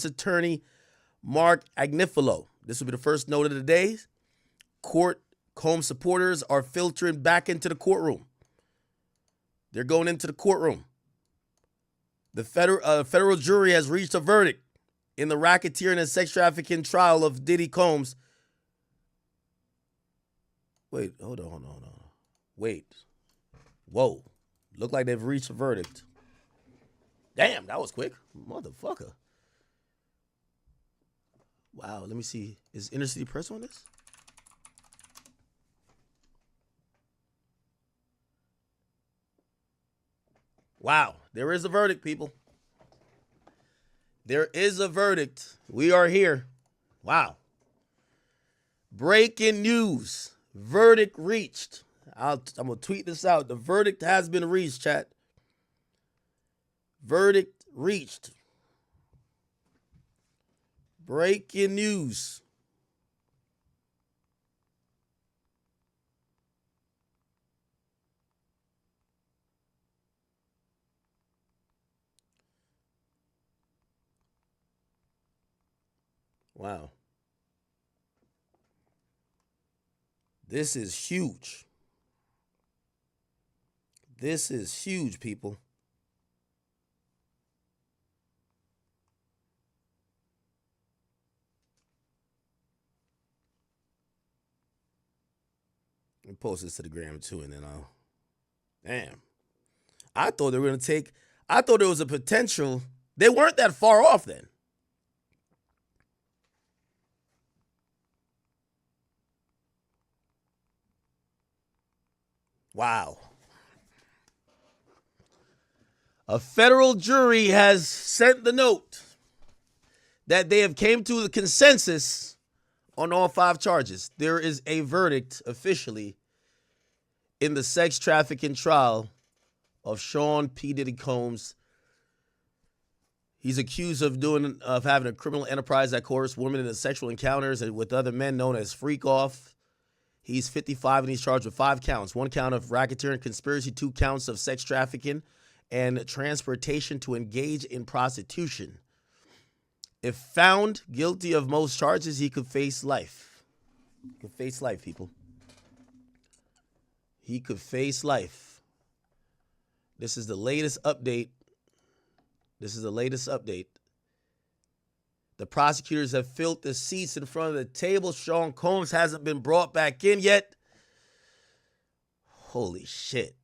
attorney Mark Agnifilo. This will be the first note of the day. Combs supporters are filtering back into the courtroom. They're going into the courtroom. The federal jury has reached a verdict in the racketeering and sex trafficking trial of Diddy Combs. Wait, hold on. Wait. Whoa. Look like they've reached a verdict. Damn, that was quick. Motherfucker. Wow, let me see. Is Inner City Press on this? Wow, there is a verdict, people. There is a verdict. We are here. Wow. Breaking news. Verdict reached. I'm going to tweet this out. The verdict has been reached, chat. Verdict reached. Breaking news. Wow. This is huge. This is huge, people. Let me post this to the gram too, and then I'll. Damn. I thought they were going to take. I thought there was a potential. They weren't that far off then. Wow. A federal jury has sent the note that they have came to the consensus on all 5 charges. There is a verdict officially in the sex trafficking trial of Sean P. Diddy Combs. He's accused of having a criminal enterprise that coerced women into sexual encounters with other men known as freak off. He's 55 and he's charged with 5 counts. 1 count of racketeering conspiracy, 2 counts of sex trafficking, and transportation to engage in prostitution. If found guilty of most charges, he could face life. He could face life, people. He could face life. This is the latest update. The prosecutors have filled the seats in front of the table. Sean Combs hasn't been brought back in yet. Holy shit.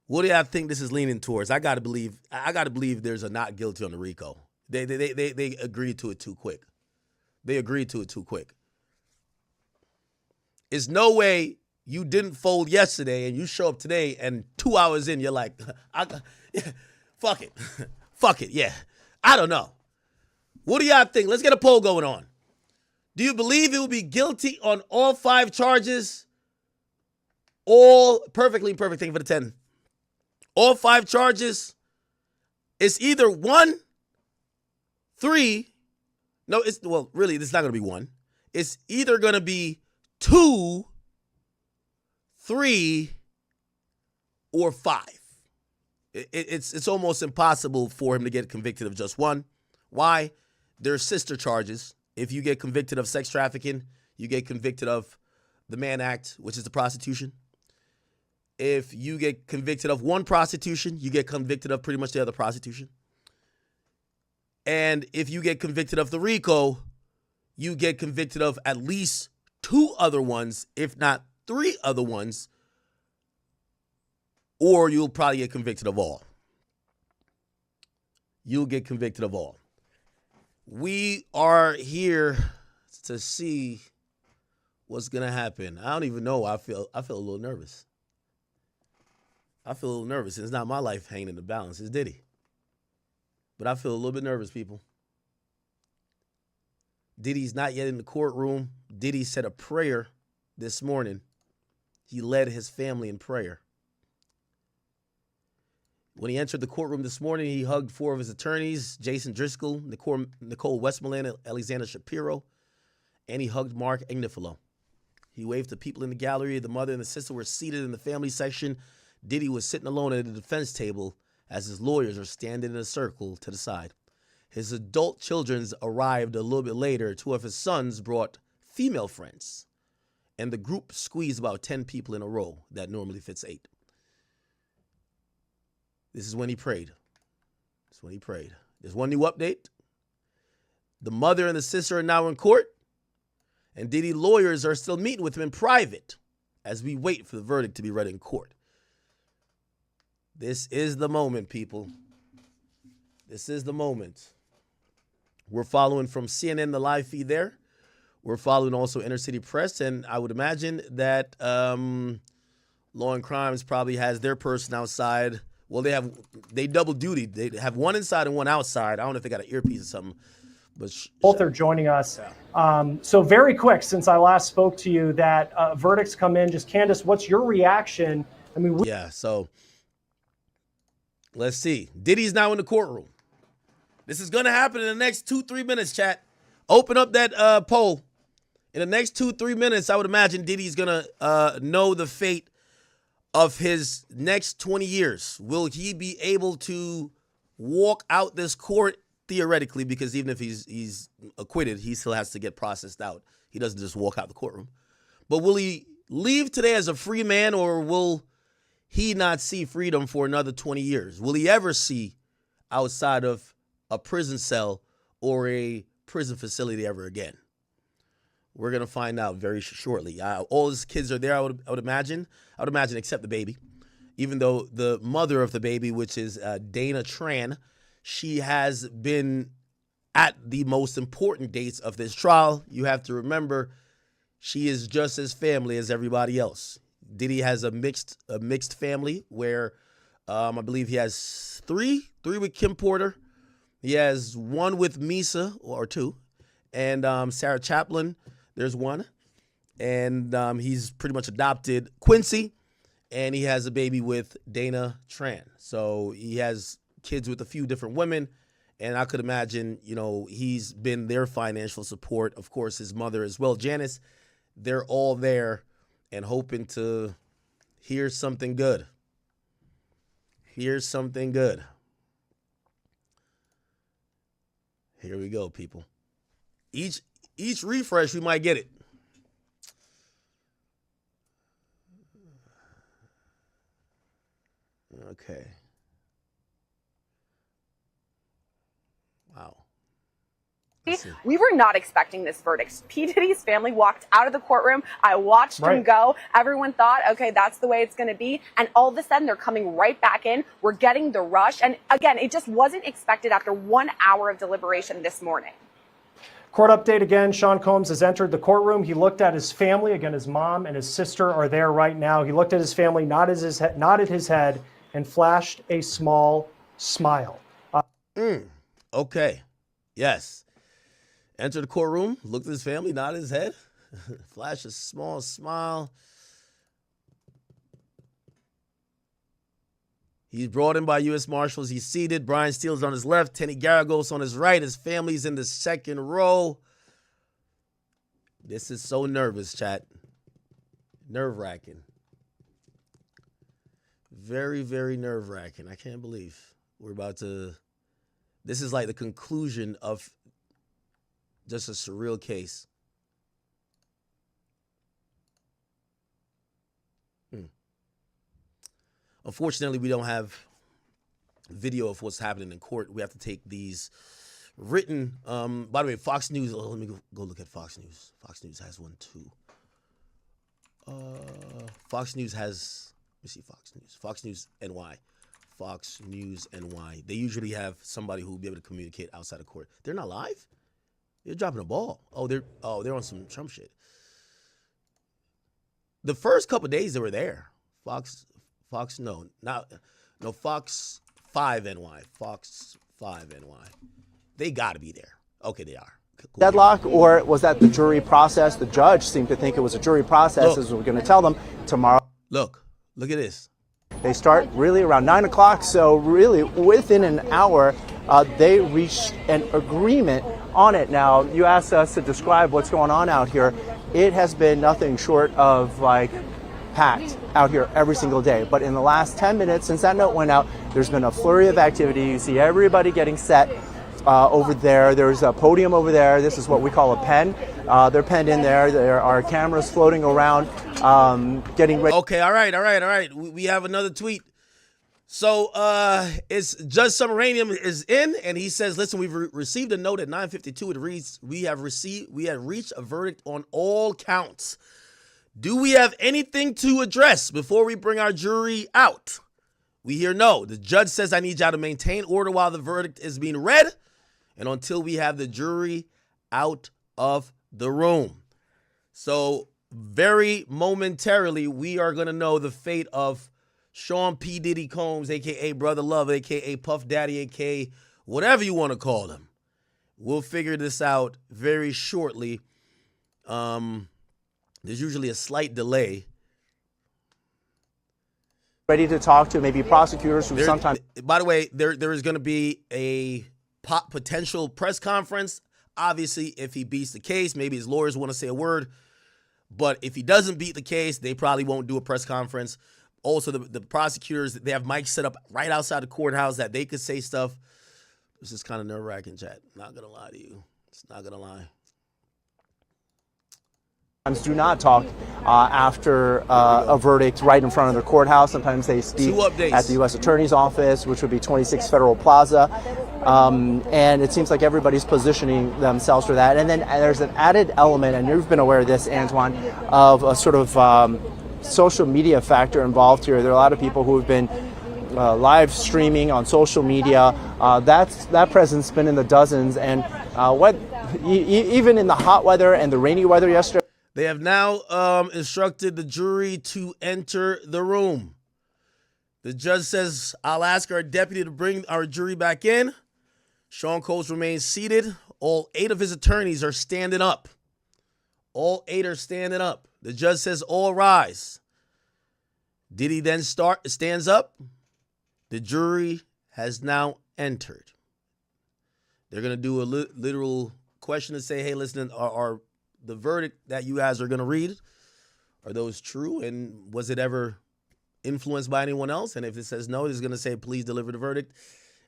What do y'all think this is leaning towards? I gotta believe there's a not guilty on the RICO. They agreed to it too quick. It's no way you didn't fold yesterday and you show up today and 2 hours in you're like, fuck it, yeah. I don't know. What do y'all think? Let's get a poll going on. Do you believe he will be guilty on all 5 charges? All perfectly imperfect. Thank you for the 10. All 5 charges. It's either 1, 3. No, it's not going to be 1. It's either going to be 2, 3, or 5. It's almost impossible for him to get convicted of just 1. Why? There's sister charges. If you get convicted of sex trafficking, you get convicted of the Mann Act, which is the prostitution. If you get convicted of 1 prostitution, you get convicted of pretty much the other prostitution. And if you get convicted of the RICO, you get convicted of at least 2 other ones, if not 3 other ones, or you'll probably get convicted of all. You'll get convicted of all. We are here to see what's going to happen. I don't even know. I feel a little nervous. It's not my life hanging in the balance. It's Diddy. But I feel a little bit nervous, people. Diddy's not yet in the courtroom. Diddy said a prayer this morning. He led his family in prayer. When he entered the courtroom this morning, he hugged 4 of his attorneys, Jason Driscoll, Nicole Westmoreland, Alexander Shapiro, and he hugged Mark Agnifilo. He waved to people in the gallery. The mother and the sister were seated in the family section. Diddy was sitting alone at the defense table as his lawyers are standing in a circle to the side. His adult children arrived a little bit later. 2 of his sons brought female friends, and the group squeezed about 10 people in a row that normally fits 8. This is when he prayed. This is when he prayed. There's one new update. The mother and the sister are now in court, and Diddy lawyers are still meeting with him in private as we wait for the verdict to be read in court. This is the moment, people. This is the moment. We're following from CNN, the live feed there. We're following also Inner City Press, and I would imagine that Law and Crimes probably has their person outside. Well, they double duty. They have one inside and one outside. I don't know if they got an earpiece or something. But both are joining us. So very quick, since I last spoke to you, that verdicts come in. Just Candace, what's your reaction? I mean, so let's see. Diddy's now in the courtroom. This is going to happen in the next 2-3 minutes, chat. Open up that poll. In the next 2-3 minutes, I would imagine Diddy's going to know the fate of his next 20 years. Will he be able to walk out this court? Theoretically, because even if he's acquitted, he still has to get processed out. He doesn't just walk out the courtroom. But will he leave today as a free man, or will he not see freedom for another 20 years? Will he ever see outside of a prison cell or a prison facility ever again? We're going to find out very shortly. All his kids are there, I would imagine. I would imagine except the baby. Even though the mother of the baby, which is Dana Tran, she has been at the most important dates of this trial. You have to remember, she is just as family as everybody else. Diddy has a mixed family where I believe he has three with Kim Porter. He has one with Misa, or 2, and Sarah Chaplin. There's one, and he's pretty much adopted Quincy, and he has a baby with Dana Tran. So he has kids with a few different women, and I could imagine, he's been their financial support. Of course, his mother as well, Janice. They're all there and hoping to hear something good. Here's something good. Here we go, people. Each refresh, we might get it. Okay. Wow. We were not expecting this verdict. P. Diddy's family walked out of the courtroom. I watched him go. Everyone thought, okay, that's the way it's going to be. And all of a sudden, they're coming right back in. We're getting the rush. And again, it just wasn't expected after 1 hour of deliberation this morning. Court update again. Sean Combs has entered the courtroom. He looked at his family. Again, his mom and his sister are there right now. He looked at his family, nodded his head, and flashed a small smile. Okay. Yes. Entered the courtroom, looked at his family, nodded his head, flashed a small smile. He's brought in by U.S. Marshals. He's seated. Brian Steele's on his left. Tenny Garagos on his right. His family's in the second row. This is so nervous, chat. Nerve-wracking. Very, very nerve-wracking. I can't believe we're about to... This is like the conclusion of just a surreal case. Unfortunately, we don't have video of what's happening in court. We have to take these written. By the way, Fox News. Let me go look at Fox News. Fox News has one too. Fox News has. Let me see. Fox News. Fox News NY. Fox News NY. They usually have somebody who will be able to communicate outside of court. They're not live. They're dropping a ball. They're on some Trump shit. The first couple of days they were there. Fox 5 NY. Fox 5 NY. They got to be there. Okay, they are. Cool. Deadlock, or was that the jury process? The judge seemed to think it was a jury process, as we're going to tell them tomorrow. Look at this. They start really around 9 o'clock, so really within an hour, they reached an agreement on it. Now, you asked us to describe what's going on out here. It has been nothing short of like packed out here every single day. But in the last 10 minutes since that note went out, there's been a flurry of activity. You see everybody getting set over there. There's a podium over there. This is what we call a pen. They're penned in there. There are cameras floating around, getting ready. Okay, all right. We have another tweet. So it's Judge Submaranium is in, and he says, listen, we've received a note at 9:52. It reads, we have reached a verdict on all counts. Do we have anything to address before we bring our jury out? We hear no. The judge says, I need y'all to maintain order while the verdict is being read and until we have the jury out of the room. So very momentarily, we are going to know the fate of Sean P. Diddy Combs, a.k.a. Brother Love, a.k.a. Puff Daddy, a.k.a. whatever you want to call him. We'll figure this out very shortly. There's usually a slight delay. Ready to talk to maybe prosecutors who sometimes... By the way, there is going to be a potential press conference. Obviously, if he beats the case, maybe his lawyers want to say a word. But if he doesn't beat the case, they probably won't do a press conference. Also, the prosecutors, they have mics set up right outside the courthouse that they could say stuff. This is kind of nerve-wracking, chat. Not going to lie to you. It's not going to lie. Do not talk after a verdict right in front of the courthouse. Sometimes they speak at the U.S. Attorney's Office, which would be 26 Federal Plaza. And it seems like everybody's positioning themselves for that. And then there's an added element, and you've been aware of this, Antoine, of a sort of social media factor involved here. There are a lot of people who have been live streaming on social media. That presence has been in the dozens. And even in the hot weather and the rainy weather yesterday, they have now instructed the jury to enter the room. The judge says, I'll ask our deputy to bring our jury back in. Sean Combs remains seated. All 8 of his attorneys are standing up. All 8 are standing up. The judge says, all rise. Diddy then stands up. The jury has now entered. They're going to do a literal question and say, hey, listen, are the verdict that you guys are going to read, are those true? And was it ever influenced by anyone else? And if it says no, it's going to say, please deliver the verdict.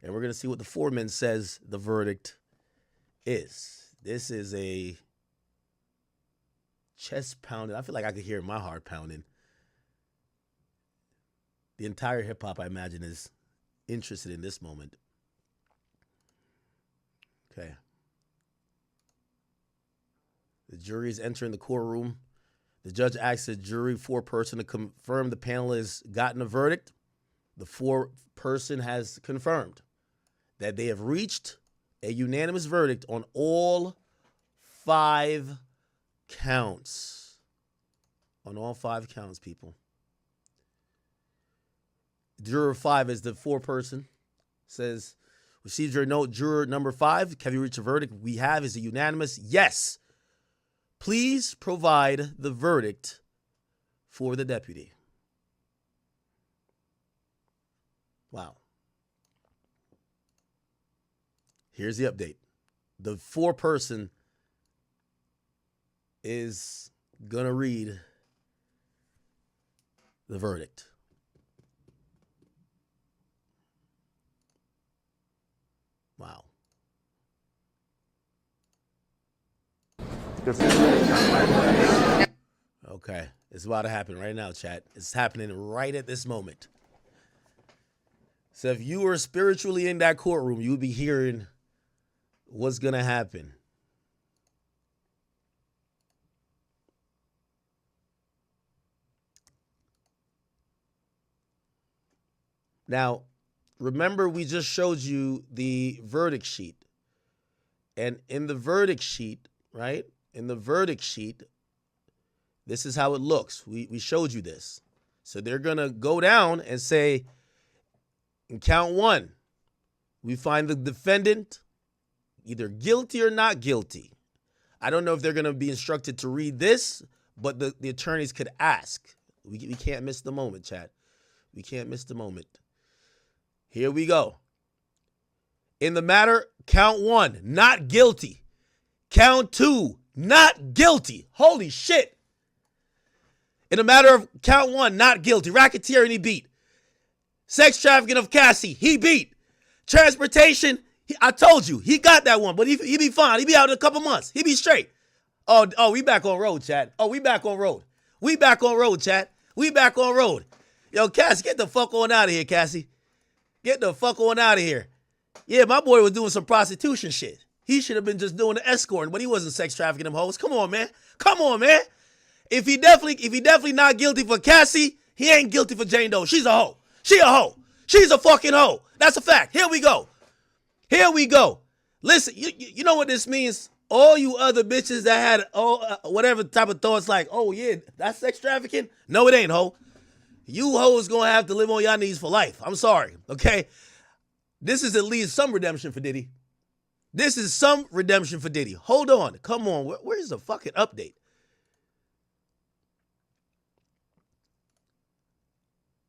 And we're going to see what the foreman says the verdict is. This is a chest pounding. I feel like I could hear my heart pounding. The entire hip hop, I imagine, is interested in this moment. Okay. The jury is entering the courtroom. The judge asks the jury foreperson to confirm the panel has gotten a verdict. The foreperson has confirmed that they have reached a unanimous verdict on all 5 counts. On all 5 counts, people. Juror 5 is the foreperson. Says, received your note, juror number 5. Have you reached a verdict? We have. Is it unanimous? Yes. Please provide the verdict for the deputy. Wow. Here's the update. The foreperson is going to read the verdict. Wow. Okay, it's about to happen right now, chat. It's happening right at this moment. So if you were spiritually in that courtroom, you would be hearing what's going to happen. Now, remember we just showed you the verdict sheet. And in the verdict sheet, right? In the verdict sheet, this is how it looks. We showed you this. So they're going to go down and say, in count 1, we find the defendant either guilty or not guilty. I don't know if they're going to be instructed to read this, but the attorneys could ask. We can't miss the moment, chat. We can't miss the moment. Here we go. In the matter, count 1, not guilty. Count 2, not guilty. Holy shit. In a matter of count 1, not guilty. Racketeering, he beat. Sex trafficking of Cassie, he beat. Transportation, I told you, he got that one, but he be fine. He be out in a couple months. He be straight. Oh, we back on road, chat. Oh, we back on road. We back on road, chat. We back on road. Yo, Cassie, get the fuck on out of here, Cassie. Get the fuck on out of here. Yeah, my boy was doing some prostitution shit. He should have been just doing the escorting, but he wasn't sex trafficking them hoes. Come on, man. Come on, man. If he definitely not guilty for Cassie, he ain't guilty for Jane Doe. She's a hoe. She a hoe. She's a fucking hoe. That's a fact. Here we go. Here we go. Listen, you know what this means? All you other bitches that had whatever type of thoughts like, oh yeah, that's sex trafficking? No, it ain't, hoe. You hoes gonna have to live on y'all knees for life. I'm sorry, okay? This is at least some redemption for Diddy. This is some redemption for Diddy. Hold on. Come on. Where's the fucking update?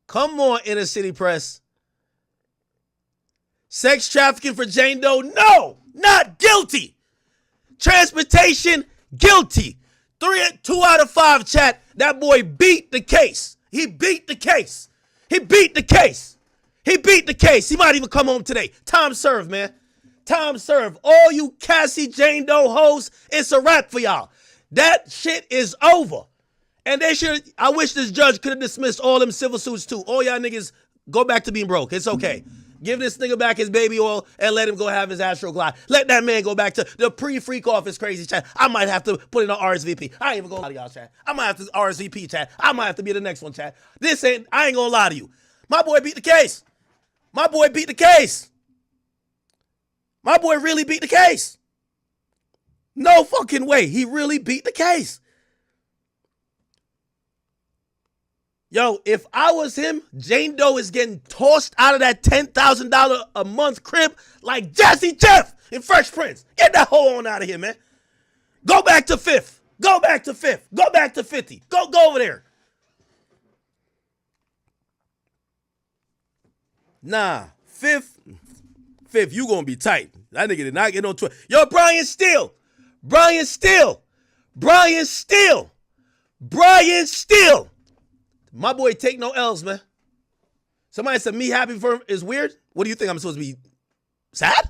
Come on, Inner City Press. Sex trafficking for Jane Doe? No, not guilty. Transportation? Guilty. 2 out of 5, chat. That boy beat the case. He beat the case. He beat the case. He beat the case. He might even come home today. Time served, man. Time served. All you Cassie Jane Doe hoes, it's a wrap for y'all. That shit is over. And they should, I wish this judge could have dismissed all them civil suits too. All y'all niggas, go back to being broke. It's okay. Give this nigga back his baby oil and let him go have his Astro Glide. Let that man go back to the pre-freak office crazy chat. I might have to put in an RSVP. I ain't even gonna lie to y'all, chat. I might have to RSVP, chat. I might have to be the next one, chat. I ain't gonna lie to you. My boy beat the case. My boy beat the case. My boy really beat the case. No fucking way. He really beat the case. Yo, if I was him, Jane Doe is getting tossed out of that $10,000 a month crib like Jazzy Jeff in Fresh Prince. Get that hoe on out of here, man. Go back to 5th. Go back to 5th. Go back to 50. Go over there. Nah, 5th, you gonna be tight. That nigga did not get on Twitter. Yo, Brian Steele. My boy take no L's, man. Somebody said me happy for him is weird. What do you think? I'm supposed to be sad?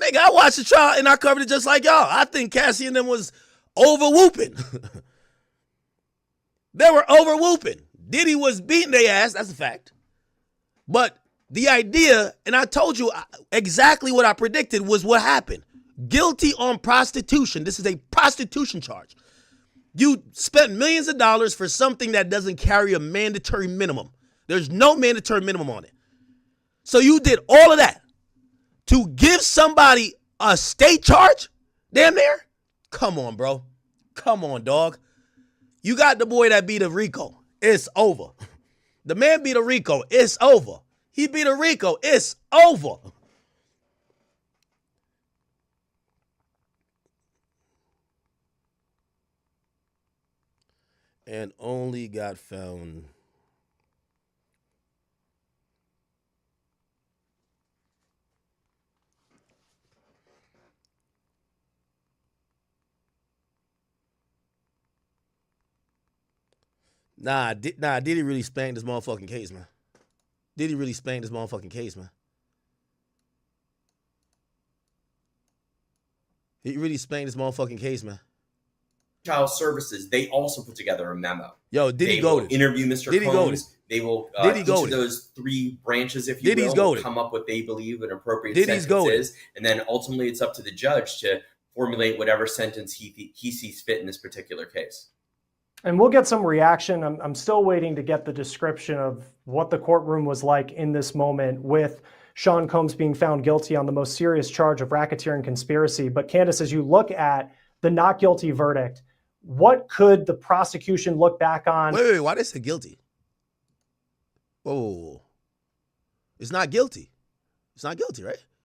Nigga, I watched the trial and I covered it just like y'all. I think Cassie and them was over whooping. They were over whooping. Diddy was beating their ass. That's a fact. But the idea, and I told you exactly what I predicted was what happened. Guilty on prostitution. This is a prostitution charge. You spent millions of dollars for something that doesn't carry a mandatory minimum. There's no mandatory minimum on it. So you did all of that to give somebody a state charge? Damn near? Come on, bro. Come on, dog. You got the boy that beat a Rico. It's over. The man beat a Rico. It's over. He beat a Rico. It's over. And only got found. Diddy really spanked this motherfucking case, man. Diddy really spanked this motherfucking case, man. He really spanked this motherfucking case, man. Child Services, they also put together a memo. Yo, Diddy They will goated. interview Mr. Diddy Combs. goated. They will, Diddy each goated. of those 3 branches, if you Diddy's will goated. come up what they believe an appropriate Diddy's sentence goated. is. And then ultimately it's up to the judge to formulate whatever sentence he sees fit in this particular case. And we'll get some reaction. I'm still waiting to get the description of what the courtroom was like in this moment with Sean Combs being found guilty on the most serious charge of racketeering conspiracy. But Candace, as you look at the not guilty verdict, what could the prosecution look back on? Wait, why they say guilty? Whoa. It's not guilty. It's not guilty, right?